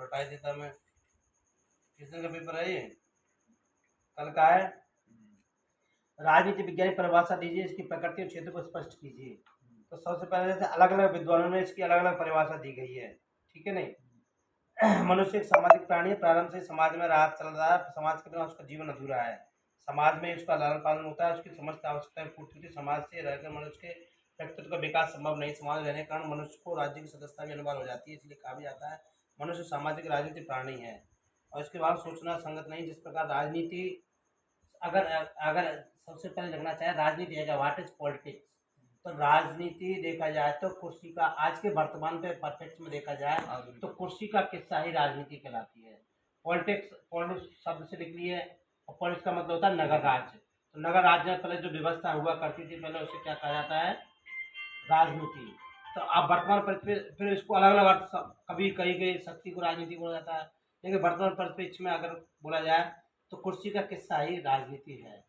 उलटा देता मैं। किस दिन का पेपर है ये? कल का है। राजनीति विज्ञान की परिभाषा दीजिए, इसकी प्रकृति और क्षेत्र को स्पष्ट कीजिए। तो सबसे पहले जैसे अलग अलग विद्वानों ने इसकी अलग अलग परिभाषा दी गई है, ठीक है नहीं। मनुष्य एक सामाजिक प्राणी है, प्रारंभ से समाज में राज चल रहा है, समाज के बिना उसका जीवन अधूरा है। समाज में उसका लालन पालन होता है, उसकी समस्त आवश्यकताएं पूर्ति होती है। समाज से रहकर मनुष्य के व्यक्तित्व का विकास संभव नहीं। समाज में रहने के कारण मनुष्य को राज्य की सदस्यता भी अनिवार्य हो जाती है। इसलिए कहा भी जाता है मनुष्य सामाजिक राजनीतिक प्राणी है। और इसके बाद सोचना संगत नहीं। जिस प्रकार राजनीति, अगर अगर सबसे पहले लगना चाहे राजनीति है क्या, व्हाट इज पॉलिटिक्स। तो राजनीति देखा जाए तो कुर्सी का, आज के वर्तमान पे परफेक्ट में देखा जाए तो कुर्सी का किस्सा ही राजनीति कहलाती है। पॉलिटिक्स, पॉलिटिक्स शब्द से निकली है और पॉलिटिक्स का मतलब होता है नगर राज्य। तो नगर राज्य में पहले जो व्यवस्था हुआ करती थी, पहले उसे क्या कहा जाता है, राजनीति। तो अब वर्तमान परिप्रेक्ष्य फिर इसको अलग अलग अर्थ, कभी कही गई शक्ति को राजनीति बोला जाता है, लेकिन वर्तमान परिप्रेक्ष्य में अगर बोला जाए तो कुर्सी का किस्सा ही राजनीति है।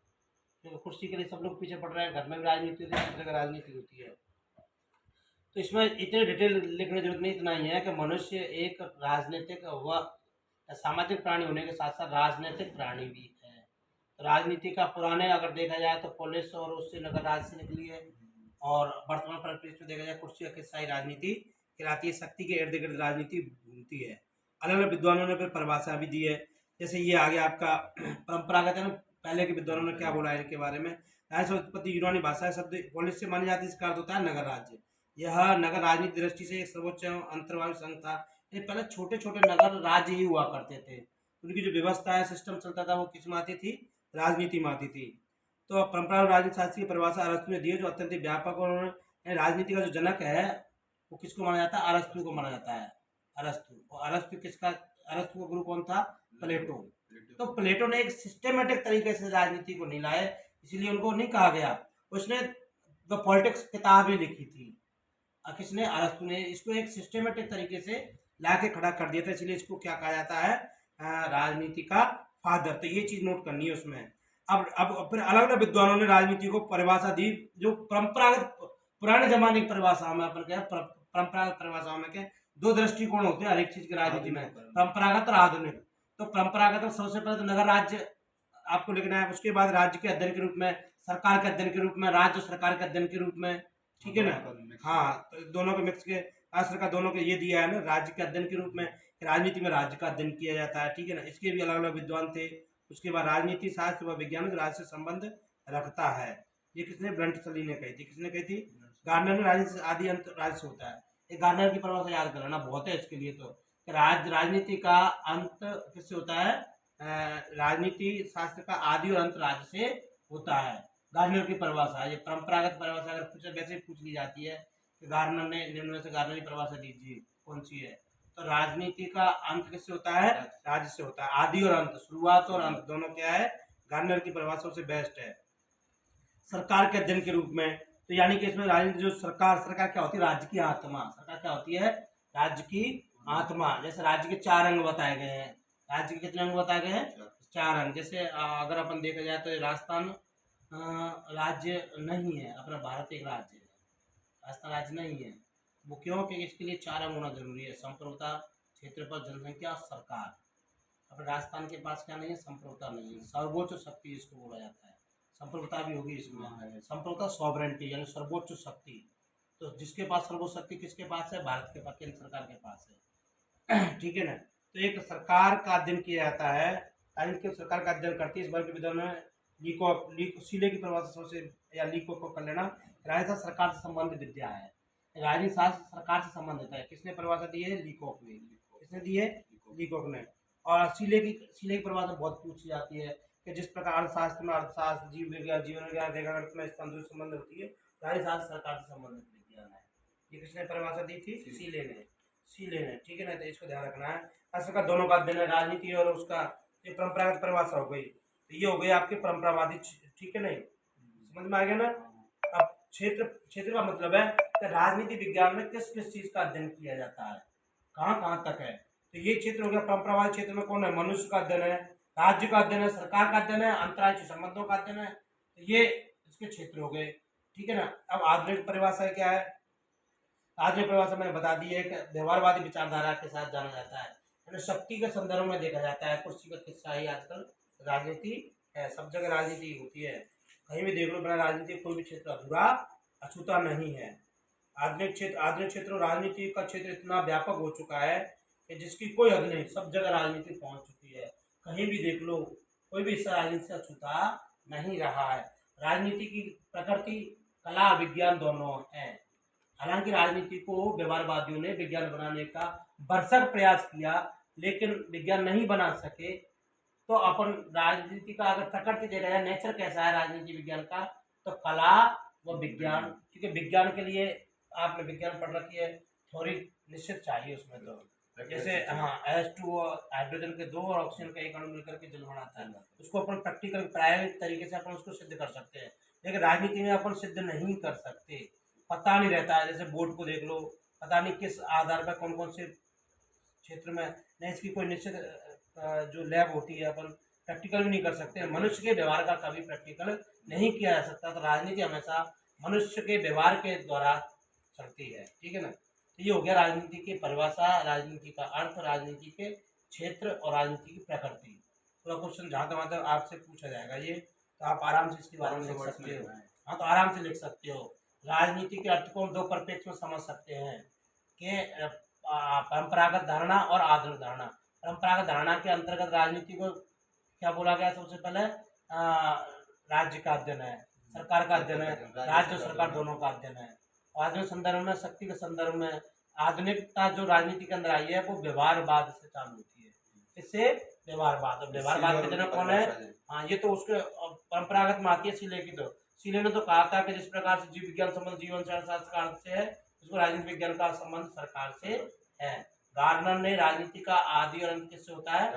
तो कुर्सी के लिए सब लोग पीछे पड़ रहे हैं, घर में भी राजनीति होती है, सब जगह राजनीति होती है। तो इसमें इतने डिटेल लिखने की जरूरत नहीं, इतना ही है कि मनुष्य एक राजनीतिक व सामाजिक प्राणी होने के साथ साथ राजनीतिक प्राणी भी है। तो राजनीति का पुराने अगर देखा जाए तो पुलिस और उससे नगर राज्य से निकली है, और वर्तमान परिप्रेक्ष्य में देखा जाए कुर्सी का किस्सा ही राजनीति कहलाती है। शक्ति के इर्द गिर्द राजनीति घूमती है। अलग अलग विद्वानों ने फिर परिभाषा भी दी है। जैसे ये आ गया आपका परंपरागत है ना, पहले के विद्वानों ने क्या बोला है इनके बारे में। राज्य उत्पत्ति यूनानी भाषा शब्द पोलिस से मानी जाती है, इसका अर्थ होता है नगर राज्य। यह नगर राजनीति दृष्टि से एक सर्वोच्च अंतर्वायु संघ था। ये पहले छोटे छोटे नगर राज्य ही हुआ करते थे। उनकी जो व्यवस्था है, सिस्टम चलता था, वो किस में आती थी, राजनीति में आती थी। तो परंपरागत राजनीति शास्त्र की परिभाषा अरस्तु ने दी है, जो अत्यंत व्यापक, और उन्होंने राजनीति का जो जनक है वो किसको माना जाता है, अरस्तु को माना जाता है। अरस्तु, और अरस्तु किसका, अरस्तु का गुरु कौन था, प्लेटो। तो प्लेटो ने एक सिस्टमेटिक तरीके से राजनीति को नहीं लाए, इसलिए उनको नहीं कहा गया। उसने द पॉलिटिक्स किताब ही लिखी थी। किसने, अरस्तु ने इसको एक सिस्टमेटिक तरीके से ला के खड़ा कर दिया था, इसलिए इसको क्या कहा जाता है, राजनीति का फादर। तो ये चीज नोट करनी है उसमें। अब फिर अलग अलग विद्वानों ने राजनीति को परिभाषा दी, जो परंपरागत पुराने जमाने की परिभाषा में अपन क्या, परंपरागत परिभाषाओं में क्या दो दृष्टिकोण होते हैं हर एक चीज की राजनीति में, परंपरागत और आधुनिक। तो परंपरागत सबसे पहले तो नगर राज्य आपको लिखना है, उसके बाद राज्य के अध्ययन के रूप में, सरकार के अध्ययन के रूप में, राज्य सरकार के अध्ययन के रूप में, ठीक है ना। हाँ, तो दोनों के मिक्स के राष्ट्र का दोनों के ये दिया है ना, राज्य के अध्ययन के रूप में, राजनीति में राज्य का अध्ययन किया जाता है, ठीक है ना। इसके भी अलग अलग विद्वान थे। उसके बाद राजनीति शास्त्र व विज्ञान राज्य से संबंध रखता है। ये किसने, ब्रंटसली ने कही थी। किसने कही थी, गार्डनर ने। राजनीति आदि अंत राज्य से होता है। ये गार्डनर की परिभाषा याद कर लेना, बहुत है इसके लिए। तो राजनीति का अंत किससे होता है, राजनीति शास्त्र का आदि और अंत राज्य से होता है। गार्डनर की परिभाषा, ये परंपरागत परिभाषा अगर कुछ वैसे पूछ ली जाती है कि गार्डनर ने निम्न में से गार्डनर की परिभाषा दीजिए, कौन सी है, तो राजनीति का अंत किससे होता है, राज्य से होता है। आदि और अंत, शुरुआत और अंत दोनों क्या है, गार्डनर की परिभाषा से बेस्ट है। सरकार के अध्ययन के रूप में, तो यानी कि इसमें राजनीति जो सरकार क्या होती है, राज्य की आत्मा। सरकार क्या होती है, राज्य की आत्मा। जैसे राज्य के 4 अंग बताए गए हैं। राज्य के कितने अंग बताए गए हैं, 4 अंग। जैसे अगर अपन देखा जाए तो राजस्थान राज्य नहीं है, अपना भारत एक राज्य है, राजस्थान राज्य नहीं है। वो क्यों, कि इसके लिए 4 अंग होना जरूरी है, संप्रभुता, क्षेत्रफल, जनसंख्या, सरकार। अपने राजस्थान के पास क्या नहीं है, संप्रभुता नहीं है। सर्वोच्च शक्ति इसको बोला जाता है, संप्रभुता भी होगी इसमें। संप्रभुता सॉवरेंटी यानी सर्वोच्च शक्ति। तो जिसके पास सर्वोच्च शक्ति किसके पास है, भारत के पास, केंद्र सरकार के पास है, ठीक है ना। तो एक सरकार का अध्ययन किया जाता है, राजनीति की सरकार का अध्ययन करती है। इस बार के विद्वान में सीले की परिभाषा से, या लीको को कर लेना, राजनीति सरकार से संबंधित विद्या है। राजनीति शास्त्र सरकार से संबंधित है। किसने परिभाषा दी है, लीकोक ने। किसने दी है, लीकोक ने। और सीले की परिभाषा बहुत पूछी जाती है कि जिस प्रकार अर्थशास्त्र में अर्थशास्त्र, जीव विज्ञान, जीवन विज्ञान, रेखागणित में संबंध होती है, राजनीति शास्त्र सरकार से संबंधित विज्ञान है। ये किसने परिभाषा दी थी, सीले ने, ठीक है ना। तो इसको ध्यान रखना है। राष्ट्र का दोनों का अध्ययन है, राजनीति और उसका, ये परंपरागत परिभाषा हो गई। तो ये हो गई आपकी परंपरावादी, ठीक है नहीं, समझ में आ गया ना। अब क्षेत्र का मतलब है कि राजनीति विज्ञान में किस किस चीज का अध्ययन किया जाता है, कहाँ कहाँ तक है। तो ये क्षेत्र हो गया परंपरावादी क्षेत्र में। कौन है, मनुष्य का अध्ययन है, राज्य का अध्ययन है, सरकार का अध्ययन है, अंतर्राष्ट्रीय संबंधों का अध्ययन है। तो ये इसके क्षेत्र हो गए, ठीक है ना। अब आधुनिक परिभाषा क्या है, आधुनिक परिभाषा मैंने बता दी है कि व्यवहारवादी विचारधारा के साथ जाना जाता है। यानी शक्ति के संदर्भ में देखा जाता है। कुर्सी का किस्सा ही आजकल राजनीति है, सब जगह राजनीति होती है, कहीं भी देख लो, बिना राजनीति कोई भी क्षेत्र अधूरा अछूता नहीं है। आधुनिक क्षेत्र राजनीति का क्षेत्र इतना व्यापक हो चुका है कि जिसकी कोई हद नहीं, सब जगह राजनीति पहुंच चुकी है। कहीं भी देख लो, कोई भी हिस्सा राजनीति से अछूता नहीं रहा है। राजनीति की प्रकृति कला विज्ञान दोनों है। हालांकि राजनीति को व्यवहारवादियों ने विज्ञान बनाने का भरसक प्रयास किया, लेकिन विज्ञान नहीं बना सके। तो अपन राजनीति का अगर प्रकृति देखा जाए, नेचर कैसा है राजनीति विज्ञान का, तो कला व विज्ञान, क्योंकि विज्ञान के लिए आपने विज्ञान पढ़ रखी है, थ्योरी निश्चित चाहिए उसमें। तो जैसे हाँ, H2 हाइड्रोजन के 2 और ऑक्सीजन का 1 अणु मिलकर के जल बनाता है, उसको अपन प्रैक्टिकल प्रायोगिक तरीके से अपन उसको सिद्ध कर सकते हैं। लेकिन राजनीति में अपन सिद्ध नहीं कर सकते, पता नहीं रहता है। जैसे बोर्ड को देख लो, पता नहीं किस आधार पर कौन कौन से क्षेत्र में, नहीं इसकी कोई निश्चित जो लैब होती है, अपन प्रैक्टिकल भी नहीं कर सकते। मनुष्य के व्यवहार का कभी प्रैक्टिकल नहीं किया जा सकता। तो राजनीति हमेशा मनुष्य के व्यवहार के द्वारा चलती है, ठीक है ना। तो ये हो गया राजनीति की परिभाषा, राजनीति का अर्थ, राजनीति के क्षेत्र और राजनीति की प्रकृति। पूरा क्वेश्चन जहाँ तक आपसे पूछा जाएगा ये, तो आप आराम से इसके बारे में लिख सकते हो। हाँ, तो आराम से लिख सकते हो। राजनीति के अर्थ को 2 परिप्रेक्ष्य में समझ सकते हैं कि परंपरागत धारणा और आधुनिक धारणा। परंपरागत धारणा के अंतर्गत राजनीति को क्या बोला गया, सबसे पहले राज्य का अध्ययन है, सरकार का अध्ययन है, राज्य और सरकार दोनों का अध्ययन है। आधुनिक संदर्भ में, शक्ति के संदर्भ में, आधुनिकता जो राजनीति के अंदर आई है वो व्यवहारवाद से चालू होती है। इससे व्यवहारवाद, और व्यवहारवाद के जनक कौन है? हाँ, ये तो उसके परंपरागत में आती है सीले की। तो सीले ने तो कहा था कि जिस प्रकार से जीव विज्ञान संबंध जीवन शास्त्र का अर्थ से है, उसको राजनीति विज्ञान का संबंध सरकार से है। गार्डनर ने राजनीति का आदि और अंत किससे होता है?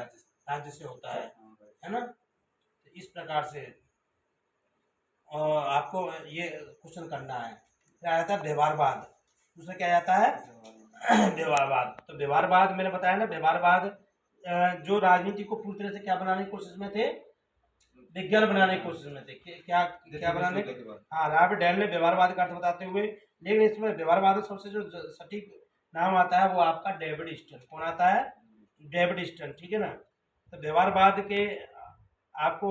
राज्य से होता है ना। तो इस प्रकार से आपको ये क्वेश्चन करना है। क्या आता है? व्यवहारवाद। दूसरा क्या आता है? व्यवहारवाद। तो व्यवहारवाद मैंने बताया ना, व्यवहारवाद जो राजनीति को पूरी तरह से क्या बनाने की कोशिश में थे? विज्ञान बनाने की कोशिश में थे। क्या क्या बनाने? हाँ, रॉबर्ट डेल ने व्यवहारवाद का अर्थ बताते हुए, लेकिन इसमें व्यवहारवाद सबसे जो सटीक नाम आता है वो आपका डेविड स्टर्न। कौन आता है? डेविड स्टर्न, ठीक है ना। तो व्यवहारवाद के आपको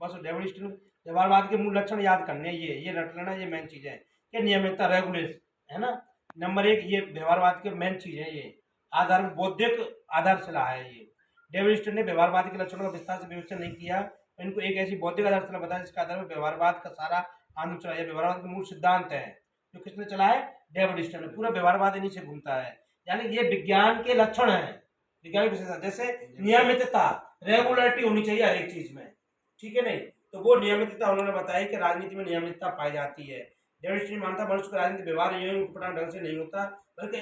बस डेविड स्टर्न, व्यवहारवाद के मूल लक्षण याद करने, ये रट लेना, ये मेन चीज है कि नियमितता, रेगुलेशन, है ना। नंबर 1 ये व्यवहारवाद के मेन चीज है। ये आधार बौद्धिक आधारशिला है। ये डेविड स्टर्न ने व्यवहारवाद के लक्षणों का विस्तार से विवेचन नहीं किया, इनको एक ऐसी बौद्धिक आधारशिला बताया जिसके आधार पर व्यवहारवाद का सारा आंदोलन चला। व्यवहारवाद के मूल सिद्धांत है जो किसने चला है? डेविड स्टर्न ने। पूरा व्यवहारवाद इन्हीं से घूमता है। यानी ये विज्ञान के लक्षण है, विज्ञान विशेषता। जैसे नियमितता, रेगुलरिटी होनी चाहिए हर एक चीज में, ठीक है नहीं। तो वो नियमितता उन्होंने बताया कि राजनीति में नियमितता पाई जाती है। डेविड स्टर्न मानता मनुष्य का राजनीतिक व्यवहार यूं उटपटांग ढंग से नहीं होता, बल्कि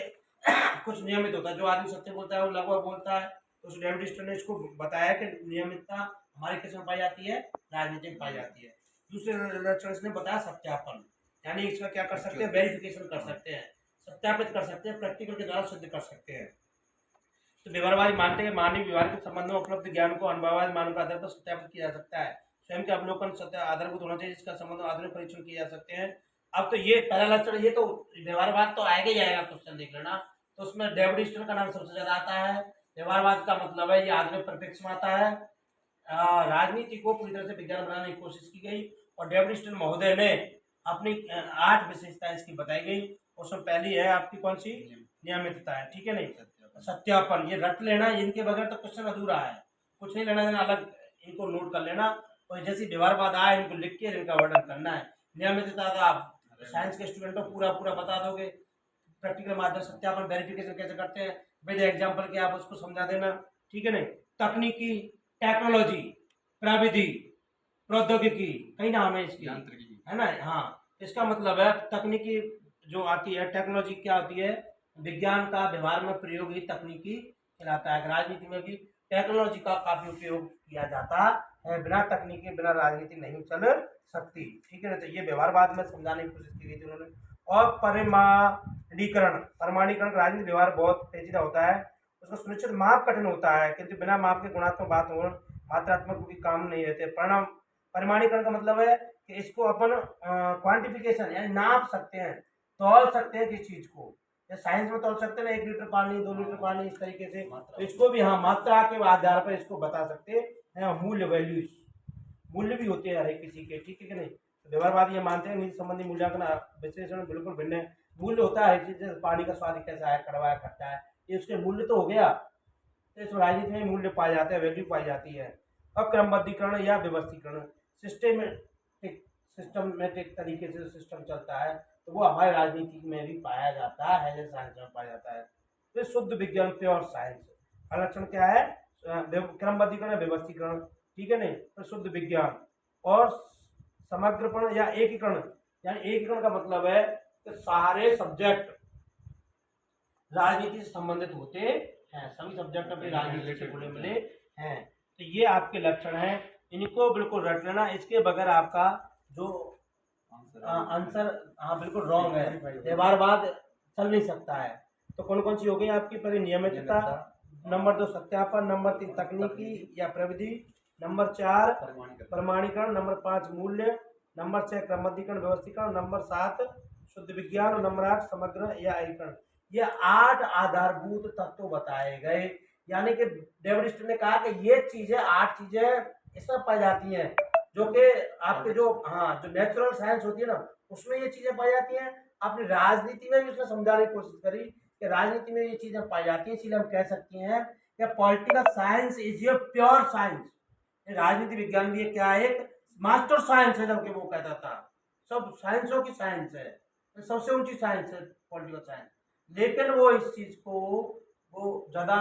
कुछ नियमित होता है। जो आदमी सत्य बोलता है वो लगभग बोलता है। तो उस डेविड स्टर्न ने इसको बताया कि नियमितता हमारे किस में पाई जाती है? राजनीति में पाई जाती है। दूसरे लक्षण इसने बताया सत्यापन, यानी इसका क्या कर सकते हैं? वेरिफिकेशन कर सकते हैं, सत्यापित कर सकते हैं, प्रैक्टिकल के द्वारा सिद्ध कर सकते हैं। तो व्यवहारवादी मानते हैं मानवीय व्यवहार के संबंध में उपलब्ध ज्ञान को अनुभववादी मानव के आधार पर सत्यापित किया जा सकता है। स्वयं के अवलोकन सत्य आधारभूत होना चाहिए, जिसका संबंध आधुनिक परीक्षण किए जा सकते हैं। अब तो ये पहला लक्षण, ये तो व्यवहारवाद तो आएगा ही आएगा, क्वेश्चन देख लेना। तो उसमें डेविड स्टर्न का नाम सबसे ज्यादा आता है। व्यवहारवाद का मतलब है ये आधुनिक परिप्रेक्ष्य में आता है। राजनीति को पूरी तरह से विज्ञान बनाने की कोशिश की गई और डेविड स्टर्न महोदय ने अपनी 8 विशेषताएं इसकी बताई गई। उसमें पहली है आपकी कौन सी? नियमितता है, ठीक है नहीं। सत्यापन, ये रट लेना, इनके बगैर तो क्वेश्चन अधूरा है, कुछ नहीं लेना देना, अलग इनको नोट कर लेना। और जैसे व्यवहारवाद आए इनको लिख के इनका वर्णन करना है। नियमितता का आप साइंस के स्टूडेंट को पूरा पूरा बता दोगे, प्रैक्टिकल माध्यम सत्यापन वेरिफिकेशन कैसे करते हैं विद एग्जाम्पल के आप उसको समझा देना, ठीक है नहीं। तकनीकी, टेक्नोलॉजी, प्रविधि, प्रौद्योगिकी, कई नाम है इसकी, है ना। हाँ, इसका मतलब है तकनीकी जो आती है, टेक्नोलॉजी क्या होती है? विज्ञान का व्यवहार में प्रयोग ही तकनीकी कहलाता है। राजनीति में भी टेक्नोलॉजी का काफी उपयोग किया जाता है। बिना तकनीकी बिना राजनीति नहीं चल सकती, ठीक है ना। तो ये व्यवहारवाद में समझाने की कोशिश की गई थी उन्होंने। और परिमाणीकरण, राजनीतिक व्यवहार बहुत पेचीदा होता है, उसका सुनिश्चित माप कठिन होता है, किंतु बिना माप के गुणात्मक बात हो, मात्रात्मक भी काम नहीं रहते। परिमाणीकरण का मतलब है कि इसको अपन क्वांटिफिकेशन यानी नाप सकते हैं, तौल सकते हैं किस चीज को, साइंस में तोल सकते हैं ना, 1 लीटर पानी, 2 लीटर पानी, इस तरीके से। तो इसको भी हाँ मात्रा के आधार पर इसको बता सकते हैं। मूल्य, वैल्यूज, मूल्य भी होते हैं हर एक किसी के, ठीक है कि नहीं। तो व्यवहारवादी ये मानते हैं नीति संबंधी मूल्यांकन विश्लेषण बिल्कुल भिन्न है। मूल्य होता है हर चीज, पानी का स्वाद कैसा है, कड़वा है, खट्टा है, ये उसके मूल्य तो हो गया। तो इस राजनीति में मूल्य पाए जाते हैं, वैल्यू पाई जाती है। अब क्रमबद्धीकरण या व्यवस्थीकरण, सिस्टमेटिक तरीके से सिस्टम चलता है, तो वो हमारे राजनीति में भी पाया जाता है, जैसे साइंस में पाया जाता है। तो शुद्ध विज्ञान, प्योर साइंस का लक्षण क्या है? क्रमबद्धीकरण, व्यवस्थीकरण, ठीक है नहीं। तो शुद्ध विज्ञान और समग्रपण या एकीकरण, यानी एकीकरण का मतलब है कि सारे सब्जेक्ट राजनीति से संबंधित होते हैं, सभी सब्जेक्ट अपनी राजनीति से जुड़े मिले हैं। तो ये आपके लक्षण हैं, इनको बिल्कुल रट लेना। इसके बगैर आपका जो आंसर हाँ बिल्कुल रॉन्ग है, व्यवहारवाद चल नहीं सकता है। तो कौन कौन सी हो गई आपकी? पहले नियमितता, नंबर 2 सत्यापन, नंबर 3 तकनीकी या प्रविधि, नंबर 4 प्रमाणीकरण, नंबर 5 मूल्य, नंबर 6 क्रमबद्धीकरण व्यवस्थीकरण, नंबर 7 शुद्ध विज्ञान और नंबर 8 समग्र या एकीकरण। ये 8 आधारभूत तत्व बताए गए। यानी कि डेविड स्टील ने कहा कि ये चीजें 8 चीजें इसमें पाई जाती हैं, जो कि आपके जो जो नेचुरल साइंस होती है ना, उसमें ये चीजें पाई जाती हैं। अपनी राजनीति में भी उसने समझाने की कोशिश करी कि राजनीति में ये चीजें पाई जाती हैं, इसीलिए हम कह सकते हैं कि political science is your pure science. राजनीति विज्ञान भी क्या है? एक मास्टर साइंस है, जबकि वो कहता था सब साइंसों की साइंस है, सबसे ऊंची साइंस है पॉलिटिकल साइंस। लेकिन वो इस चीज को वो ज्यादा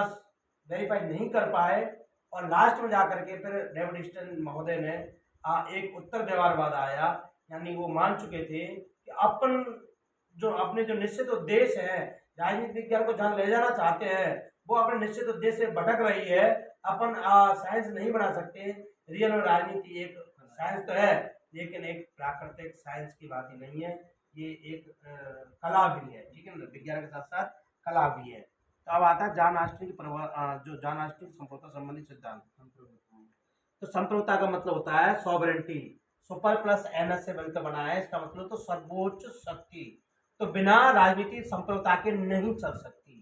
वेरीफाई नहीं कर पाए, और लास्ट में जाकर के फिर डेविड स्टील महोदय ने एक उत्तर व्यवहारवाद आया, यानी वो मान चुके थे कि अपने जो निश्चित उद्देश्य है, राजनीति विज्ञान को जहाँ ले जाना चाहते हैं, वो अपने निश्चित उद्देश्य से भटक रही है। अपन साइंस नहीं बना सकते। रियल और राजनीति एक साइंस तो है, लेकिन एक प्राकृतिक साइंस की बात ही नहीं है, ये एक कला भी है, ठीक है ना, विज्ञान के साथ साथ कला भी है। तो अब आता है जॉन ऑस्टिन की जॉन ऑस्टिन संप्रभुता संबंधी सिद्धांत। तो संप्रभुता का मतलब होता है सॉवरेंटी, सुपर प्लस एनएस से मिलकर बना है, इसका मतलब तो सर्वोच्च शक्ति। तो बिना राजनीति संप्रभुता के नहीं चल सकती।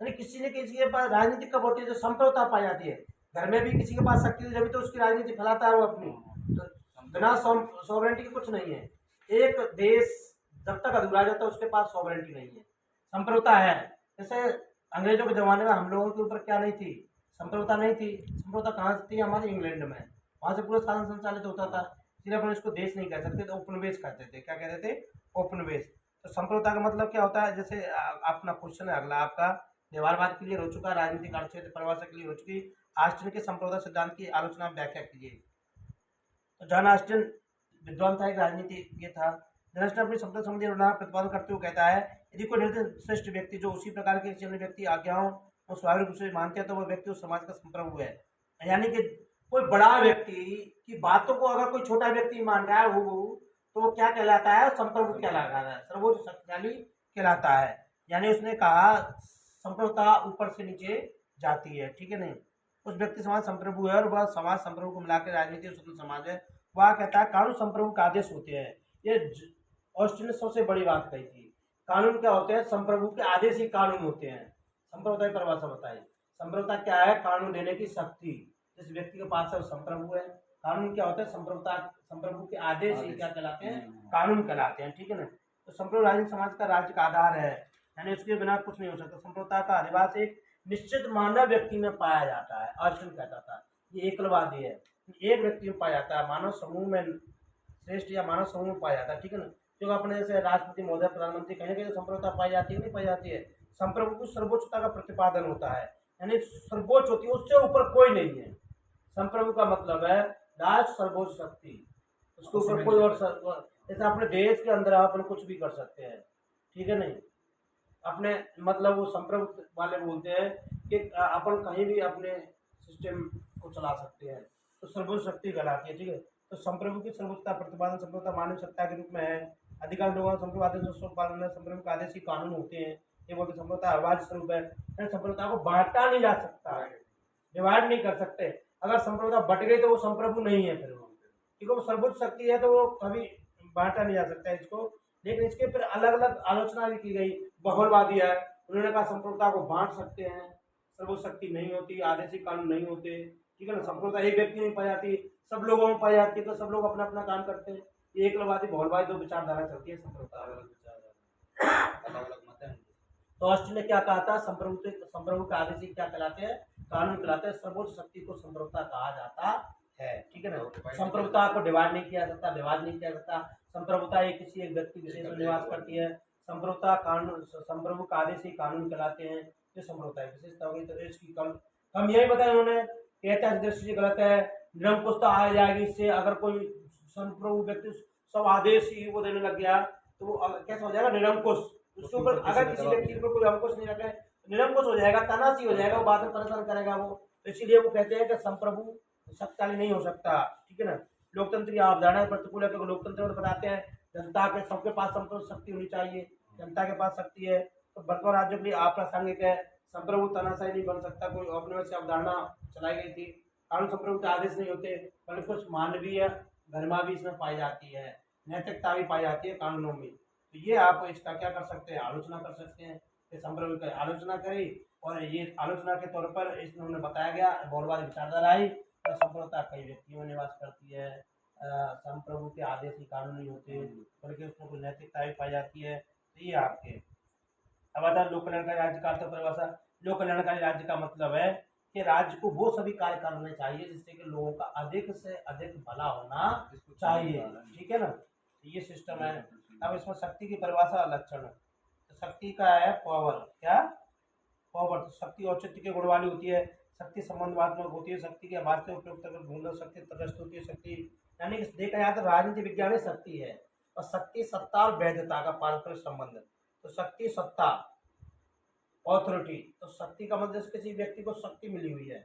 यानी किसी ने किसी के पास राजनीति कब होती है? जो संप्रभुता पाई जाती है। घर में भी किसी के पास शक्ति है, जब तो उसकी राजनीति फैलाता है वो अपनी। तो बिना सॉवरेंटी के कुछ नहीं है। एक देश जब तक अधूरा जाता है उसके पास सॉवरेंटी नहीं है, संप्रभुता है। जैसे अंग्रेजों के जमाने में हम लोगों के ऊपर क्या नहीं थी? संप्रभुता नहीं थी। संप्रभुता कहाँ से थी? हमारे इंग्लैंड में, वहां से पूरा शासन संचालित होता था। इसलिए अपन इसको देश नहीं कह सकते, तो उपनिवेश कहते थे। क्या कहते थे? उपनिवेश। तो संप्रभुता का मतलब क्या होता है? जैसे अपना क्वेश्चन है अगला आपका, व्यवहारवाद के लिए हो चुका, राजनीतिक क्षेत्र परिभाषा के लिए हो चुकी, ऑस्टिन के संप्रभुता सिद्धांत की आलोचना व्याख्या कीजिए। तो जॉन ऑस्टिन विद्वान था, एक राजनीतिज्ञ था। जॉन ऑस्टिन अपनी संप्रभुता संबंधी प्रतिपादन करते हुए कहता है, यदि कोई निर्दिष्ट श्रेष्ठ व्यक्ति जो उसी प्रकार के किसी अन्य व्यक्ति आज्ञाओं को स्वाभाविक रूप से मानते हैं, तो वह व्यक्ति उस समाज का संप्रभु है। यानी कि कोई बड़ा व्यक्ति की बातों को अगर कोई छोटा व्यक्ति मान रहा है तो वो क्या कहलाता है? संप्रभु कहलाता है, सर्वोच्च शक्तिशाली कहलाता है। यानी उसने कहा संप्रभुता ऊपर से नीचे जाती है, ठीक है नहीं। उस व्यक्ति समाज संप्रभु है, और वह समाज संप्रभु को मिलाकर राजनीति स्वतंत्र समाज है। वह कहता है कानून संप्रभु का आदेश होते हैं। ये ऑस्टिन ने सबसे बड़ी बात कही थी। कानून क्या होते हैं? संप्रभु के आदेश ही कानून होते हैं। संप्रभुता की परिभाषा बताइए। संप्रभुता क्या है? कानून देने की शक्ति जिस व्यक्ति के पास है वो संप्रभु है। कानून क्या होता है? संप्रभु के आदेश ही क्या कहलाते हैं? कानून कहलाते हैं, ठीक है ना। तो संप्रभु राजनीतिक समाज का राज्य का आधार है, यानी उसके बिना कुछ नहीं हो सकता। संप्रभुता का अधिवास एक निश्चित मानव व्यक्ति में पाया जाता है। ऑस्टिन कहता था ये एकलवादी है, एक व्यक्ति में पाया जाता है, मानव समूह में श्रेष्ठ या मानव समूह में पाया जाता है, ठीक है ना। जो अपने जैसे राष्ट्रपति महोदय, प्रधानमंत्री कहीं ना कहीं संप्रभुता पाई जाती है, नहीं पाई जाती है। संप्रभु की सर्वोच्चता का प्रतिपादन होता है, यानी सर्वोच्च होती है, उससे ऊपर कोई नहीं है। संप्रभु का मतलब है राष्ट्र सर्वोच्च शक्ति, उसके ऊपर कोई और जैसे अपने देश के अंदर अपन कुछ भी कर सकते हैं, ठीक है नहीं। अपने मतलब वो संप्रभु वाले बोलते हैं कि अपन कहीं भी अपने सिस्टम को चला सकते हैं, तो सर्वोच्च शक्ति कहलाती है, ठीक है। तो संप्रभु की सर्वोच्चता प्रतिपादन संप्रभुता मानव सत्ता के रूप में है। अधिकांश लोगों संप्रभु आदेश पालन संप्रभु का आदेश ही कानून होते हैं। ये बोलते संप्रभुता अवाज स्वरूप है, संप्रभुता को बांटा नहीं जा सकता है, डिवाइड नहीं कर सकते। अगर संप्रभुता बट गई तो वो संप्रभु नहीं है, फिर वो, क्योंकि वो सर्वोच्च शक्ति है, तो वो कभी बांटा नहीं जा सकता है इसको। लेकिन इसके फिर अलग अलग आलोचना भी की गई। बहुलवादी है, उन्होंने कहा संप्रभुता को बांट सकते हैं, सर्वशक्ति नहीं होती, आदेशिक कानून नहीं होते, ठीक है ना। संप्रभुता एक व्यक्ति में पाई जाती, सब लोगों में पाई जाती है, तो सब लोग अपना अपना काम करते हैं। ये एकलवादी बहुलवादी दो विचारधारा चलती है संप्रभुता। अलग अलग मत है। तो ऑस्ट्रेलिया ने क्या कहा था, संप्रभु के आदेशिक क्या कहलाते हैं, कानून कहलाते हैं। सर्वोच्च शक्ति को संप्रभुता कहा जाता है, ठीक है ना। संप्रभुता को डिवाइड नहीं किया जाता, विभाजन नहीं किया जाता। संप्रभुता एक किसी एक व्यक्ति विशेष में निवास करती है। संप्रभुता कानून, संप्रभु का आदेशिक कानून कहलाते हैं। ये संप्रभुता की विशेषता होगी। तो इसकी कम यही बताया उन्होंने, ऐतिहासिक दृष्टि से गलत है, निरंकुशता आ जाएगी इससे। अगर कोई संप्रभु व्यक्ति सब आदेश ही वो देने लग गया तो वो कैसा हो जाएगा, निरंकुश। उसके ऊपर अगर किसी व्यक्ति के ऊपर कोई अंकुश नहीं रखे, निरंकुश हो जाएगा, तनाशी हो जाएगा, वो बाद में परेशान करेगा वो। तो इसीलिए वो कहते हैं कि संप्रभु शक्तिशाली नहीं हो सकता, ठीक है ना। लोकतंत्र की अवधारणा प्रतिकूल है, क्योंकि लोकतंत्र में बताते हैं जनता के सबके पास संप्रभु शक्ति होनी चाहिए, जनता के पास शक्ति है। तो वर्तमान राज्यों के लिए अप्रासंगिक है, संप्रभु तनाशाही नहीं बन सकता। कोई औपनिवेशिक अवधारणा चलाई गई थी। कानून संप्रभु के आदेश नहीं होते, बल्कि कुछ मानवीय गरिमा भी इसमें पाई जाती है, नैतिकता भी पाई जाती है कानूनों में। तो ये आप इसका क्या कर सकते हैं, आलोचना कर सकते हैं कि संप्रभु की आलोचना करी, और ये आलोचना के तौर पर इसमें बताया गया बहुलवादी विचारधारा आई। तो संप्रभुता कई व्यक्तियों में निवास करती है, संप्रभु के आदेश ही कानून नहीं होते, बल्कि उसमें कुछ नैतिकता भी पाई जाती है। तो ये आपके अब आता है लोक कल्याणकारी राज्य का अर्थ परिभाषा। लोक कल्याणकारी राज्य का मतलब है कि राज्य को वो सभी कार्य करने चाहिए जिससे कि लोगों का अधिक से अधिक भला होना चाहिए, ठीक है ना। ये सिस्टम है। अब इसमें शक्ति की परिभाषा, लक्षण। तो शक्ति का है पावर, क्या पावर। तो शक्ति औचित्य के गुण वाली होती है, शक्ति संबंधवात्मक होती है, शक्ति के वास्तव उपयुक्त ढूंढना, शक्ति तटस्थ होती है। शक्ति यानी कि देखा जाए तो राजनीति विज्ञान ही शक्ति है, और शक्ति सत्ता और वैधता का पारस्परिक संबंध। तो शक्ति सत्ता, ऑथोरिटी। तो शक्ति का मतलब किसी व्यक्ति को शक्ति मिली हुई है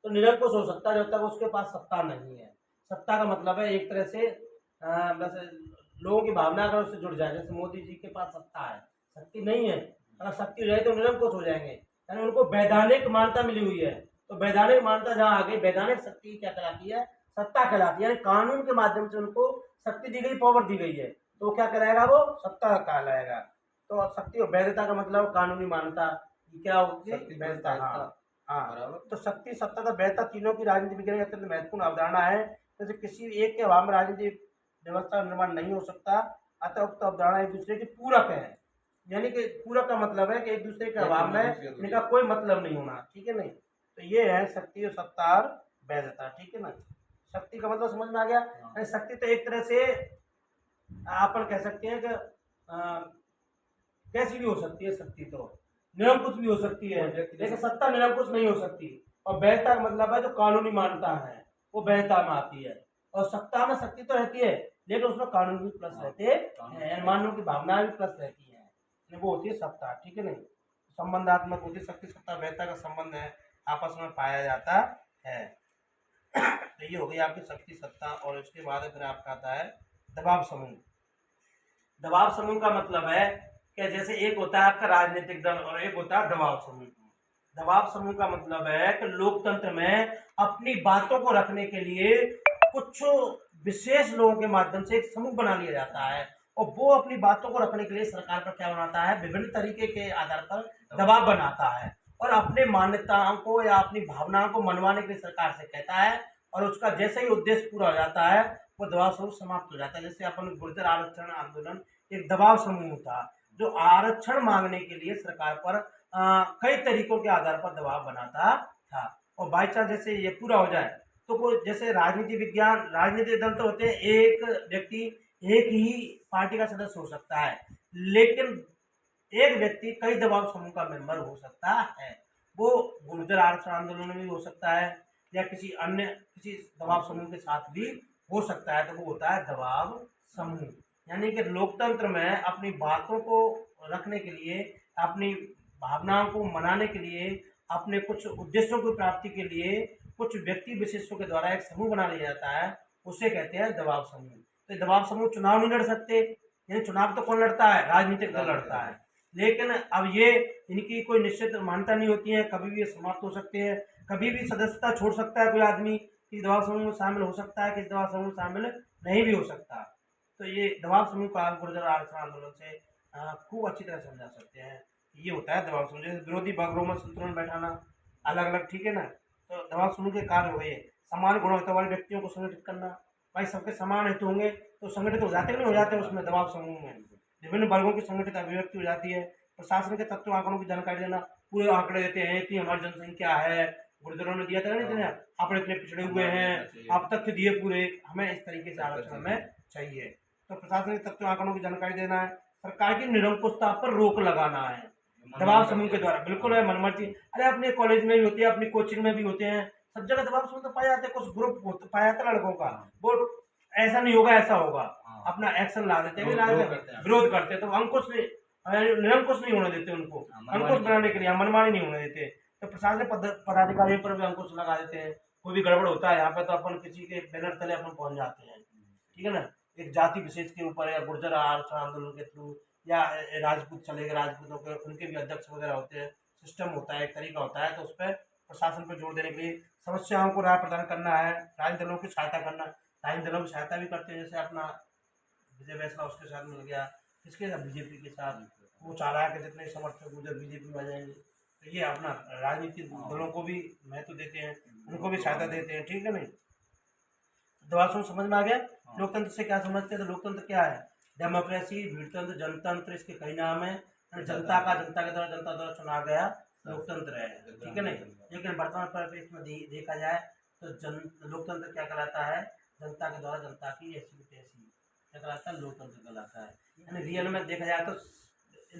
तो निरंकुश हो सकता है जब तक उसके पास सत्ता नहीं है। सत्ता का मतलब है एक तरह से वैसे लोगों की भावना अगर उससे जुड़ जाए, जैसे मोदी जी के पास सत्ता है, शक्ति नहीं है, अगर शक्ति हो जाए तो निरंकुश हो जाएंगे, यानी उनको वैधानिक मान्यता मिली हुई है। तो वैधानिक मान्यता जहाँ आ गई, वैधानिक शक्ति क्या कहलाती है, सत्ता कहलाती है। यानी कानून के माध्यम से उनको शक्ति दी गई, पावर दी गई है, तो क्या कहलाएगा, वो सत्ता कहलाएगा। तो शक्ति और वैधता का मतलब कानूनी मान्यता क्या होगी, वैधता। हाँ, तो शक्ति, सत्ता और वैधता तीनों की राजनीति विज्ञान की अत्यंत महत्वपूर्ण अवधारणा है। जैसे किसी एक के अभाव में राजनीतिक व्यवस्था का निर्माण नहीं हो सकता, अतः उक्त अवधारणा एक दूसरे की पूरक है। यानी कि पूरक का मतलब है कि एक दूसरे के अभाव में इनका कोई मतलब नहीं होना, ठीक है नहीं। तो ये है शक्ति और सत्ता और वैधता, ठीक है ना। शक्ति का मतलब समझ में आ गया। शक्ति तो एक तरह से अपन कह सकते हैं कि कैसी भी हो सकती है, शक्ति तो निरंकुश भी हो सकती है, लेकिन सत्ता निरंकुश नहीं हो सकती। और वैधता का मतलब है जो कानूनी मान्यता है वो वैधता में आती है, और सत्ता में शक्ति तो रहती है लेकिन उसमें कानून भी प्लस रहते हैं, मानव की भावनाएं भी प्लस रहती है, वो होती है सत्ता, ठीक है नहीं। संबंधात्मक होती है शक्ति, सत्ता वैधता का संबंध है, आपस में पाया जाता है। तो ये हो गई आपकी शक्ति, सत्ता। और इसके बाद फिर आपका आता है दबाव समूह। दबाव समूह का मतलब है कि जैसे एक होता है आपका राजनीतिक दल और एक होता है दबाव समूह। दबाव समूह का मतलब है कि लोकतंत्र में अपनी बातों को रखने के लिए कुछ विशेष लोगों के माध्यम से एक समूह बना लिया जाता है, और वो अपनी बातों को रखने के लिए सरकार पर क्या बनाता है, विभिन्न तरीके के आधार पर दबाव बनाता है, और अपने मान्यताओं को या अपनी भावनाओं को मनवाने के लिए सरकार से कहता है, और उसका जैसे ही उद्देश्य पूरा हो जाता है वो दबाव समूह समाप्त हो जाता है। जैसे अपन गुर्जर आरक्षण आंदोलन एक दबाव समूह था जो आरक्षण मांगने के लिए सरकार पर कई तरीकों के आधार पर दबाव बनाता था, और बाई चांस जैसे ये पूरा हो जाए तो कोई जैसे राजनीति विज्ञान, राजनीतिक दल तो होते हैं, एक व्यक्ति एक ही पार्टी का सदस्य हो सकता है, लेकिन एक व्यक्ति कई दबाव समूह का मेंबर हो सकता है। वो गुर्जर आरक्षण आंदोलन में भी हो सकता है या किसी अन्य किसी दबाव समूह के साथ भी हो सकता है, तो वो होता है दबाव समूह। यानी कि लोकतंत्र में अपनी बातों को रखने के लिए, अपनी भावनाओं को मनाने के लिए, अपने कुछ उद्देश्यों की प्राप्ति के लिए कुछ व्यक्ति विशेषों के द्वारा एक समूह बना लिया जाता है, उसे कहते हैं दबाव समूह। तो दबाव समूह चुनाव नहीं लड़ सकते, यानी चुनाव तो कौन लड़ता है, राजनीतिक दल लड़ता है, लेकिन अब ये इनकी कोई निश्चित मान्यता नहीं होती है, कभी भी ये समाप्त हो सकते हैं, कभी भी सदस्यता छोड़ सकता है कोई आदमी, किसी दबाव समूह में शामिल हो सकता है, किसी दबाव समूह में शामिल नहीं भी हो सकता। तो ये दबाव समूह को आप गुर्जर आरक्षण आंदोलन से खूब अच्छी तरह समझा सकते हैं। ये होता है दबाव समूह, जैसे विरोधी वर्गों में संतुलन बैठाना अलग अलग, ठीक है ना। तो दबाव समूह के कार्य हो गए समान गुणवत्ता वाले व्यक्तियों को संगठित करना। भाई सबके समान हित होंगे तो संगठित हो जाते नहीं हो जाते, उसमें दबाव समूह में विभिन्न वर्गों की संगठित अभिव्यक्ति हो जाती है। प्रशासन के तत्व आंकड़ों की जानकारी देना, पूरे आंकड़े देते हैं कि हमारी जनसंख्या है, गुर्जरों ने दिया था ना इतने, आप इतने पिछड़े हुए हैं, आप तथ्य दिए पूरे, हमें इस तरीके से आरक्षण हमें चाहिए। तो प्रशासन के तत्व आंकड़ों की जानकारी देना है, सरकार की निरंकुशता पर रोक लगाना है दबाव समूह के द्वारा। बिल्कुल है, मनमर्जी। अरे अपने कॉलेज में भी होती है, अपनी कोचिंग में भी होते हैं, सब जगह दबाव समूह तो पाए जाते हैं। कुछ ग्रुप पाया जाता है लड़कों का, वो ऐसा नहीं होगा ऐसा होगा, अपना एक्शन ला देते हैं, विरोध करते हैं। तो अंकुश नहीं, निरंकुश नहीं होने देते उनको, अंकुश बनाने के लिए मनमानी नहीं होने देते। तो प्रशासनिक पदाधिकारियों पर भी अंकुश लगा देते हैं। कोई भी गड़बड़ होता है यहाँ पे तो अपन किसी के बैनर तले अपन पहुंच जाते हैं, ठीक है ना। एक जाति विशेष के ऊपर या गुर्जर आरक्षण आंदोलन के थ्रू, या राजपूत चले गए, राजपूतों के उनके भी अध्यक्ष वगैरह होते हैं, सिस्टम होता है, एक तरीका होता है। तो उस पर प्रशासन पर जोर देने के लिए समस्याओं को राय प्रदान करना है, राजनीतिक दलों की सहायता करना। राजनीतिक दलों की सहायता भी करते हैं, जैसे अपना विजय वैष्णव उसके साथ मिल गया, किसके साथ, बीजेपी के साथ। वो चाह रहा है कि जितने समर्थक गुजर बीजेपी में आ जाएंगे। तो ये अपना राजनीतिक दलों को भी महत्व देते हैं, उनको भी सहायता देते हैं, ठीक है नहीं। दबाव समूह समझ में आ गया। लोकतंत्र से क्या समझते हैं? तो लोकतंत्र क्या है? डेमोक्रेसी, भीड़तंत्र, जनतंत्र, इसके कई नाम है। जनता के द्वारा, जनता द्वारा चुना गया लोकतंत्र है, ठीक है नहीं। लेकिन वर्तमान परिप्रेक्ष्य में देखा जाए तो लोकतंत्र क्या कहलाता है? जनता के द्वारा जनता की ऐसी तैसी, क्या कहलाता है? लोकतंत्र कहलाता है। यानी रियल में देखा जाए तो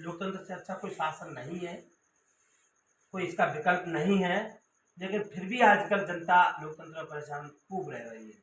लोकतंत्र से अच्छा कोई शासन नहीं है, कोई इसका विकल्प नहीं है। लेकिन फिर भी आजकल जनता लोकतंत्र में परेशान खूब रह रही है,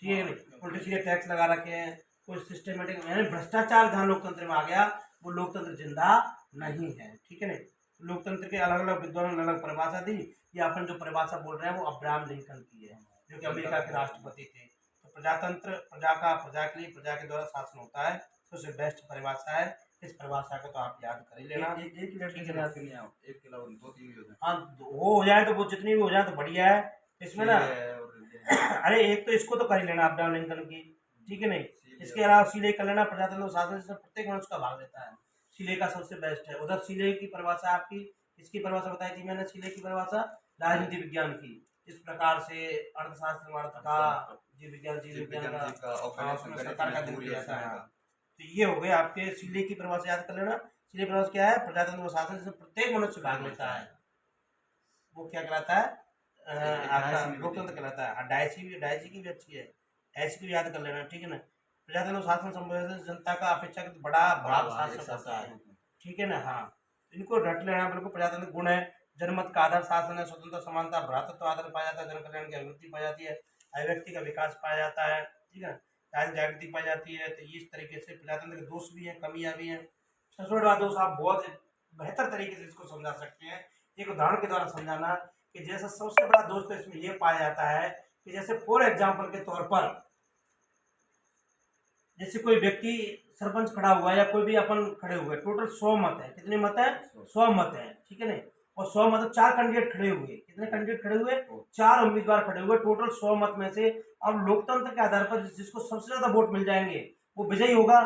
ठीक है नहीं। उल्टे सीधे टैक्स लगा रखे हैं, कोई सिस्टमेटिक, यानी भ्रष्टाचार जहाँ लोकतंत्र में आ गया वो लोकतंत्र जिंदा नहीं है, ठीक है नहीं। लोकतंत्र के अलग अलग विद्वानों ने अलग अलग परिभाषा दी। ये अपन जो परिभाषा बोल रहे हैं वो अब्राहम लिंकन की है, जो कि अमेरिका के राष्ट्रपति थे। तो प्रजातंत्र, प्रजा का, प्रजा के लिए, प्रजा के द्वारा शासन होता है, सबसे बेस्ट परिभाषा है। इस परिभाषा को तो आप याद कर ही लेना। एक लड़के से याद करनी है, एक के अलावा दो तीन भी हो जाए। हाँ, वो हो जाए तो वो जितनी भी हो जाए तो बढ़िया है इसमें ना। अरे एक तो इसको तो कर ही लेना अब्राहम लिंकन की, ठीक है नहीं। इसके अलावा सीले कर लेना, प्रजातंत्र शासन से प्रत्येक मनुष्य का भाग लेता है, सीले का सबसे बेस्ट है। उधर सीले की परिभाषा आपकी, इसकी परिभाषा बताई थी मैंने, सीले की परिभाषा राजनीति विज्ञान की। इस प्रकार से अर्थशास्त्र, वार्ता का, जीव विज्ञान, जीव विज्ञान का, उसमें सरकार का दिन दिया जाता है। तो ये हो गए आपके सीले की परिभाषा, याद कर लेना। सीले परिभाषा क्या है? प्रजातंत्र शासन से प्रत्येक मनुष्य भाग लेता है, वो क्या कहलाता है? आपका लोकतंत्र कहलाता है। डायसी की भी अच्छी है, ऐसी की भी याद कर लेना, ठीक है ना। प्रजातंत्र शासन संबंध जनता का अपेक्षाकृत बड़ा भाग शासक होता है, ठीक है ना। हाँ, इनको रट लेना बिल्कुल। प्रजातंत्र गुण है, जनमत का आधार शासन है, स्वतंत्र, समानता, भ्रातृत्व आदर पाया जाता है, जन कल्याण की अभिवृद्धि पाई जाती है, अभिव्यक्ति का विकास पाया जाता है, ठीक है, राजनीतिक जागृति पाई जाती है। तो इस तरीके से प्रजातंत्र के दोष भी हैं, कमियां भी हैं। सबसे बड़ा दोष आप बहुत बेहतर तरीके से इसको समझा सकते हैं, एक उदाहरण के द्वारा समझाना। कि जैसे सबसे बड़ा दोष तो इसमें यह पाया जाता है कि जैसे फॉर एग्जाम्पल के तौर पर, जैसे कोई व्यक्ति सरपंच खड़ा हुआ है या कोई भी अपन खड़े हुए, टोटल 100 मत है। कितने मत है? 100 मत है, ठीक है नहीं। और 100 मत, 4 कैंडिडेट खड़े हुए। कितने कैंडिडेट खड़े हुए? 4 उम्मीदवार खड़े हुए, टोटल 100 मत में से। अब लोकतंत्र के आधार पर जिसको सबसे ज्यादा वोट मिल जाएंगे वो विजयी होगा,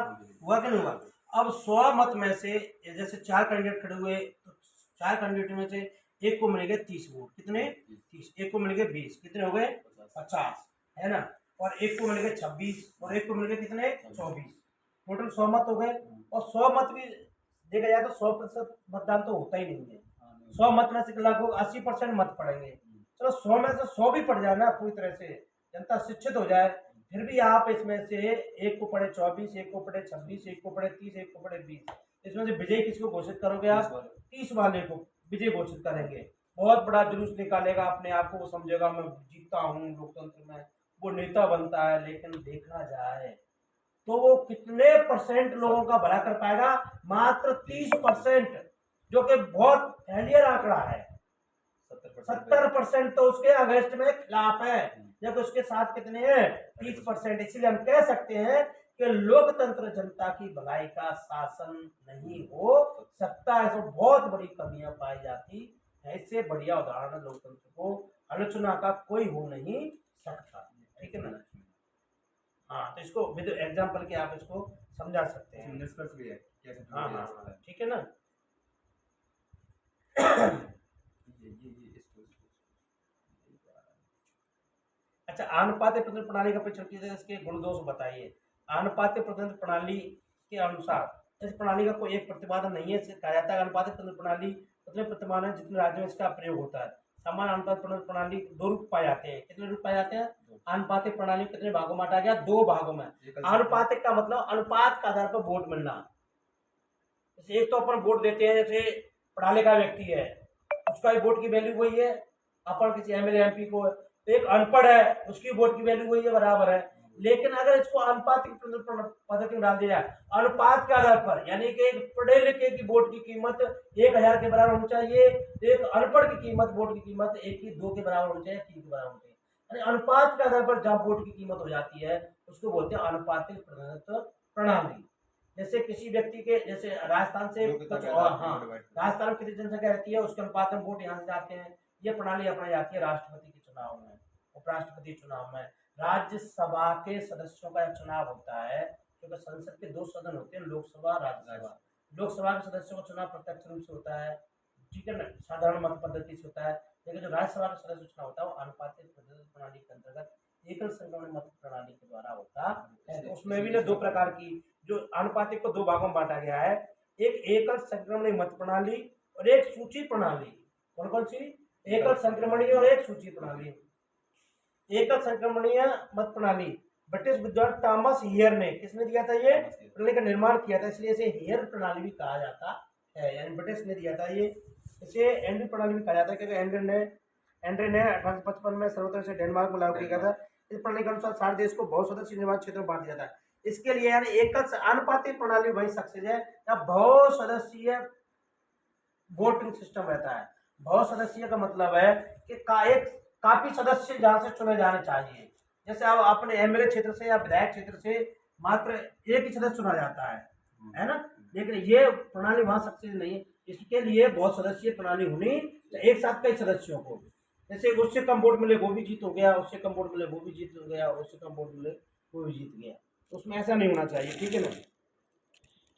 हुआ कि नहीं हुआ? अब 100 मत में से जैसे 4 कैंडिडेट खड़े हुए, तो 4 कैंडिडेट में से एक को मिलेंगे 30 वोट। कितने? 30। एक को मिलेंगे 20, कितने हो गए? 50, है ना। और एक को मिलेंगे 26 और एक को मिलेंगे कितने? 24। टोटल 100 मत हो गए। और 100 मत भी देखा जाए तो 100% मतदान तो होता ही नहीं है। 100 मत में से लगभग 80% मत पड़ेंगे। चलो 100 में से 100 भी पड़ जाए ना, पूरी तरह से जनता शिक्षित हो जाए, फिर भी आप इसमें से एक को पड़े 24, एक को पड़े 26, एक को पड़े 30, एक को पड़े 20, इसमें से विजय किसको घोषित करोगे आप? 30 वाले को विजय घोषित करेंगे। बहुत बड़ा जुलूस निकालेगा, अपने आप को वो समझेगा मैं जीतता हूँ लोकतंत्र में, वो नेता बनता है। लेकिन देखा जाए तो वो कितने परसेंट लोगों का भला कर पाएगा? मात्र 30%, जो कि बहुत फेलियर आंकड़ा है। 70% तो उसके अगेंस्ट में खिलाफ है, जबकि उसके साथ कितने हैं? 30%। इसलिए हम कह सकते हैं कि लोकतंत्र जनता की भलाई का शासन नहीं हो सकता। ऐसे बहुत बड़ी कमियां पाई जाती है। इससे बढ़िया उदाहरण लोकतंत्र को आलोचना का कोई हो नहीं सकता, ठीक है ना। हाँ, तो इसको विद एग्जाम्पल के आप इसको समझा सकते हैं। निष्कर्ष भी है कैसे हाँ जोड़ा जा हाँ सकता हाँ, है। ठीक है ना। इसको अच्छा, आनुपातिक प्रतिनिधि प्रणाली का परीक्षण कीजिए, इसके गुण दोष बताइए। आनुपातिक प्रतिनिधि प्रणाली के अनुसार इस प्रणाली का कोई एक प्रतिपादन नहीं है। इसे कहा जाता है अनुपातिक प्रतिनिधि प्रणाली उतने प्रतिमान है जितने राज्यों में इसका प्रयोग होता है। सामान्य अनुपातिक प्रतिनिधि प्रणाली दो रूप पाए जाते हैं। कितने रूप पाए जाते हैं? अनुपातिक प्रणाली कितने भागों में बांटा गया? दो भागों में। अनुपातिक का मतलब अनुपात के आधार पर वोट मिलना। जैसे एक तो अपन वोट देते हैं, जैसे पढ़ा लिखा व्यक्ति है उसका भी वोट की वैल्यू वही है, अपन किसी एमएलए एमपी को है। तो एक अनपढ़ है उसकी वोट की वैल्यू वही है, बराबर है। लेकिन अगर इसको अनुपातिक पद्धति में डाल दिया जाए अनुपात के आधार पर, यानी कि एक पढ़े लिखे की वोट की कीमत 1000 के बराबर होनी चाहिए, एक अनपढ़ की कीमत वोट की कीमत 1 की 2 के बराबर होनी चाहिए, 3 के बराबर होनी चाहिए। यानी अनुपात के आधार पर जहाँ वोट की कीमत हो जाती है उसको बोलते हैं अनुपातिक प्रतिनिधित्व प्रणाली। जैसे किसी व्यक्ति के, जैसे राजस्थान से कुछ और, हाँ, राजस्थान में कितनी जनसंख्या रहती है उसके अनुपात में वोट यहाँ से जाते हैं। ये प्रणाली अपनाई जाती है राष्ट्रपति के चुनाव में, उपराष्ट्रपति चुनाव में, राज्यसभा के सदस्यों का चुनाव होता है, क्योंकि संसद के 2 सदन होते हैं, लोकसभा राज्यसभा। लोकसभा के सदस्यों का चुनाव प्रत्यक्ष रूप से होता है, ठीक है ना, साधारण मत पद्धति से होता है। लेकिन जो राज्यसभा का सदस्य चुनाव होता है वो अनुपातिक प्रणाली के अंतर्गत एकल संक्रमण मत प्रणाली के द्वारा होता है। तो उसमें भी ना 2 प्रकार की, जो अनुपातिक को 2 भागों में बांटा गया है, एक एकल संक्रमणीय मत प्रणाली और एक सूची प्रणाली। कौन कौन सी? एकल संक्रमणीय और एक सूची प्रणाली। एकल संक्रमणीय मत प्रणाली ब्रिटिश विद्वान थॉमस हियर ने, किसने दिया था? ये प्रणाली का निर्माण किया था, इसलिए इसे हियर प्रणाली भी कहा जाता है, यानी ब्रिटिश ने दिया था ये। इसे एंड्री प्रणाली भी कहा जाता है क्योंकि एंड्रे ने 1855 में सर्वोत्तम से डेनमार्क में लागू किया था। इस प्रणाली के अनुसार सारे देश को बहुसदस्यीय निर्वाचन क्षेत्र में बांट दिया था। इसके लिए यानी एकल अनुपातिक प्रणाली वही सक्सेस है या बहुसदस्यीय वोटिंग सिस्टम रहता है। बहुसदस्यीय का मतलब है कि एक काफी सदस्य जहां से चुने जाने चाहिए। जैसे अब अपने एमएलए क्षेत्र से या विधायक क्षेत्र से मात्र एक ही सदस्य चुना जाता है ना। लेकिन ये प्रणाली वहां सक्सेस नहीं है, इसके लिए बहुत सदस्यीय प्रणाली होनी, एक साथ कई सदस्यों को, जैसे उससे कम वोट मिले वो भी जीत हो गया, उससे कम वोट मिले वो भी जीत हो गया, उससे कम वोट मिले वो भी जीत गया। उसमें ऐसा नहीं होना चाहिए, ठीक है ना।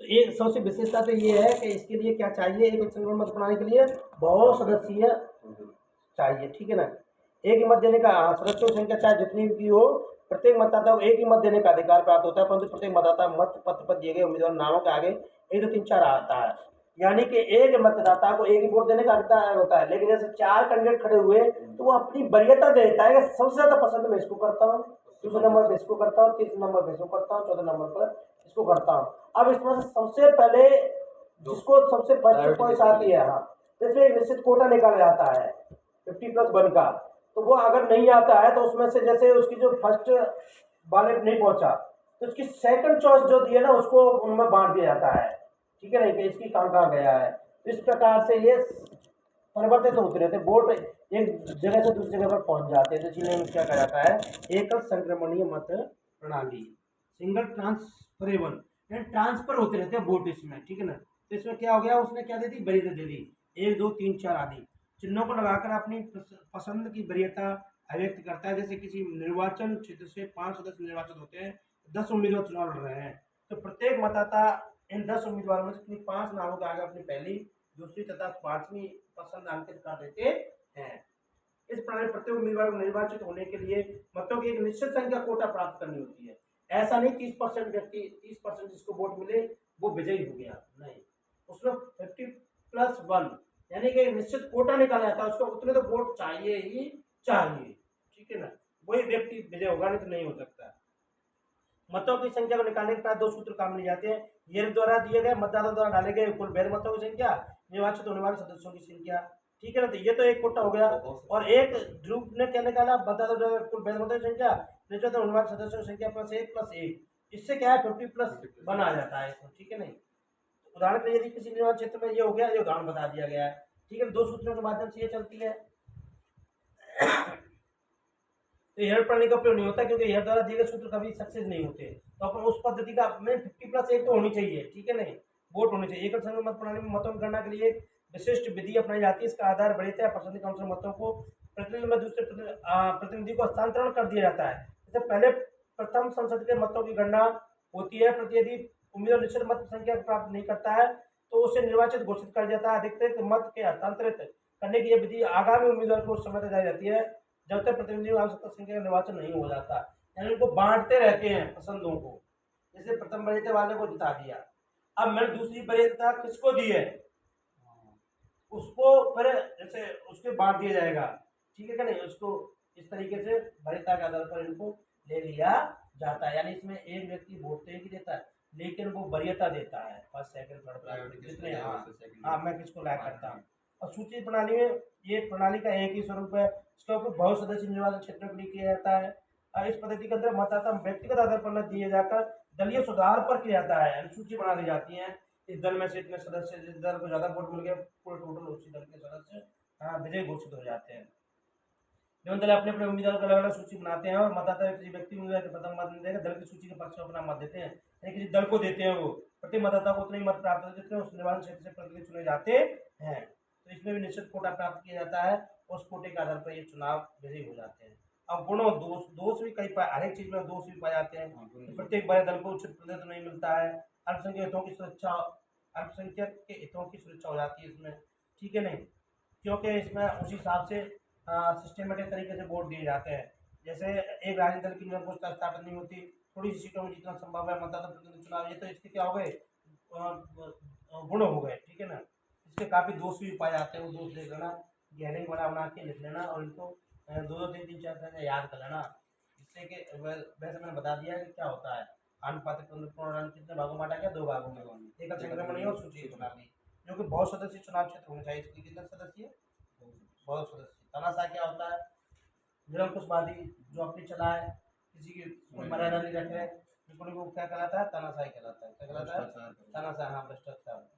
तो एक सबसे विशेषता तो ये है कि इसके लिए क्या चाहिए, एक संक्रमण मत प्रणाली के लिए बहुसदस्यीय चाहिए, ठीक है ना। एक ही मत देने का, सदस्यों की संख्या चाहे जितनी भी हो, प्रत्येक मतदाता को एक ही मत देने का अधिकार प्राप्त होता है, परंतु प्रत्येक मतदाता मत पत्र पर दिए गए उम्मीदवार नामों के आगे 1 2 3 4 आता है, यानी कि एक मतदाता को एक ही वोट देने का अधिकार होता है। लेकिन जैसे 4 कैंडिडेट खड़े हुए तो वो अपनी वरीयता देता है कि सबसे ज्यादा पसंद मैं इसको करता हूँ, दूसरे नंबर पर इसको करता हूँ, तीसरे नंबर पर इसको करता हूँ, चौथे नंबर पर इसको करता हूँ। अब इसमें से सबसे पहले जिसको सबसे फर्स्ट चॉइस आती है, हाँ, इसमें एक निश्चित कोटा निकाला जाता है 50+1 का। तो वो अगर नहीं आता है तो उसमें से जैसे उसकी जो फर्स्ट वाले नहीं पहुंचा तो उसकी सेकंड चॉइस जो दी है ना उसको उनमें बांट दिया जाता है, ठीक है ना, कि इसकी कहाँ गया है। इस प्रकार से ये परिवर्तित होते रहते, वोट एक जगह से दूसरी जगह पर पहुंच जाते हैं। तो जिन्हें क्या कहा जाता है, एकल संक्रमणीय मत प्रणाली, सिंगल ट्रांसफरेबल, यानी ट्रांसफर होते रहते हैं वोट इसमें, ठीक है ना। तो इसमें क्या हो गया, उसने क्या दे दी, वरीयता दे दी, 1 2 3 4 आदि चिन्हों को लगाकर अपनी पसंद की वरीयता अभिव्यक्त करता है। जैसे किसी निर्वाचन क्षेत्र से 5 सदस्य निर्वाचित होते हैं, 10 उम्मीदवार चुनाव लड़ रहे हैं, तो प्रत्येक मतदाता इन 10 उम्मीदवारों में से 5 नामों के आगे अपनी पहली, दूसरी तथा 5वीं पसंद अंकित कर देते हैं। इस प्रणाली प्रत्येक उम्मीदवार को निर्वाचित होने के लिए मतों की एक निश्चित संख्या कोटा प्राप्त करनी होती है। ऐसा नहीं 30% व्यक्ति 30% जिसको वोट मिले वो विजयी हो गया, नहीं, उसमें 50+1 यानी कि निश्चित कोटा निकाला जाता है, उसको उतने तो वोट चाहिए ही चाहिए, ठीक है ना, वही व्यक्ति विजय होगा, नहीं तो नहीं हो सकता। मतों की संख्या को निकालने के बाद 2 सूत्र काम लिए जाते हैं। ये द्वारा दिए गए मतदाताओं द्वारा डाले गए कुल वैध मतों की संख्या, निर्वाचित होने वाले सदस्यों की संख्या, ठीक है ना। तो ये तो एक कोटा हो गया। और एक ध्रुव ने क्या निकाला, मतदाताओं द्वारा कुल वैध मतों की संख्या, निर्वाचित होने वाले सदस्यों की संख्या +1 इससे क्या है 50+1 आ जाता है इसमें, ठीक है नहीं। उदाहरण के लिए यदि किसी निर्वाचन क्षेत्र में ये हो गया, ये उदाहरण बता दिया गया है, ठीक है। 2 सूत्रों के माध्यम से ये चलती है। तो हेयर प्रणाली का उपयोग नहीं होता क्योंकि हेयर द्वारा दिए गए सूत्र कभी सक्सेस नहीं होते। तो अपन उस पद्धति का में 50+1 तो होनी चाहिए, ठीक है नहीं, वोट होने चाहिए। एकल संख्या मत प्रणाली में मतों की गणना के लिए एक विशिष्ट विधि अपनाई जाती है। इसका आधार वरीयता या पसंद के अनुसार मतों को प्रतिनिधि में दूसरे प्रतिनिधि को हस्तांतरण कर दिया जाता है। जैसे पहले प्रथम संसद के मतों की गणना होती है। प्रति यदि उम्मीदवार निश्चित मत संख्या प्राप्त नहीं करता है तो उसे निर्वाचित घोषित कर जाता है। अधिकतम मत के हस्तांतरित करने की यह विधि आगामी उम्मीदवार को उस समय तक जारी रहती है जब तक प्रतिनिधियों की आवश्यकता संख्या का निर्वाचन नहीं हो जाता। यानी उनको बांटते रहते हैं पसंदों को। जैसे प्रथम वरीयता वाले को जिता दिया, अब मैंने दूसरी वरीयता किसको दी है उसको फिर जैसे उसके बांट दिया जाएगा, ठीक है कि नहीं। उसको इस तरीके से वरीयता के आधार पर इनको ले लिया जाता है। यानी इसमें एक व्यक्ति वोट तो एक ही देता है लेकिन वो वरीयता देता है फर्स्ट सेकंड थर्ड जितने। हाँ मैं किसको लायक करता हूँ। और सूची प्रणाली में ये प्रणाली का एक ही स्वरूप है। इसका उपयोग बहु सदस्य निर्वाचन क्षेत्रों के लिए किया जाता है। इस पद्धति के अंदर मतदाता व्यक्तिगत आधार पर न दिए जाकर दलीय सुधार पर किया जाता है। सूची बना दी जाती है, इस दल में से इतने सदस्य, जिस दल को ज्यादा वोट मिल गए पूरे टोटल उसी दल के सदस्य विजयी घोषित हो जाते हैं। दोनों दल अपने अपने उम्मीदवार को अलग अलग सूची बनाते हैं और मतदाता किसी व्यक्ति उम्मीदवार के प्रथम मत नहीं देगा, दल की सूची के पक्ष में अपना मत देते हैं। यानी किसी दल को देते हैं वो, प्रत्येक मतदाता को उतने ही मत प्राप्त होते जितने उस निर्वाचन क्षेत्र से प्रतिनिधि चुने जाते हैं। तो इसमें भी निश्चित कोटा प्राप्त किया जाता है, उस कोटे के आधार पर ये चुनाव विजयी हो जाते हैं। अब गुणों दोष भी कई हर एक चीज में दोष भी पाए जाते हैं। तो प्रत्येक बड़े दल को उचित प्रतिनिधित्व नहीं मिलता है। अल्पसंख्यक हितों की सुरक्षा, अल्पसंख्यक के हितों की सुरक्षा हो जाती है इसमें, ठीक है नहीं, क्योंकि इसमें उस हिसाब से सिस्टमेटिक तरीके से वोट दिए जाते हैं। जैसे एक राजनीतिक दल की निरंकुशता स्थापित नहीं होती, थोड़ी सी सीटों में जितना संभव है मतदाता प्रतिनिधि चुनाव, ये तो इसके क्या हो गए गुण हो गए, ठीक है ना। इसके काफी दोष भी पाए जाते हैं, वो दोष देख लेना, गहरे बना बना के लिख लेना और इनको दो दो तीन तीन चार चार याद कर लेना। इससे कि वैसे मैंने बता दिया कि क्या होता है। अनुपातिक पुनर्गणना कितने भागों में बांटा गया, 2 भागों में। एकल संक्रमण और सूची चुनावी, जो कि बहुत सदस्य चुनाव क्षेत्र होना चाहिए। इसके कितने सदस्य, बहुत सदस्य। तानाशाह क्या होता है, निरंकुशवादी जो अपनी चला है, किसी की कोई मर्यादा नहीं रख रहे, बिल्कुल वो क्या कहलाता है, तानाशाही कहलाता है। क्या कहलाता है, तानाशाह, हाँ भ्रष्टाचार।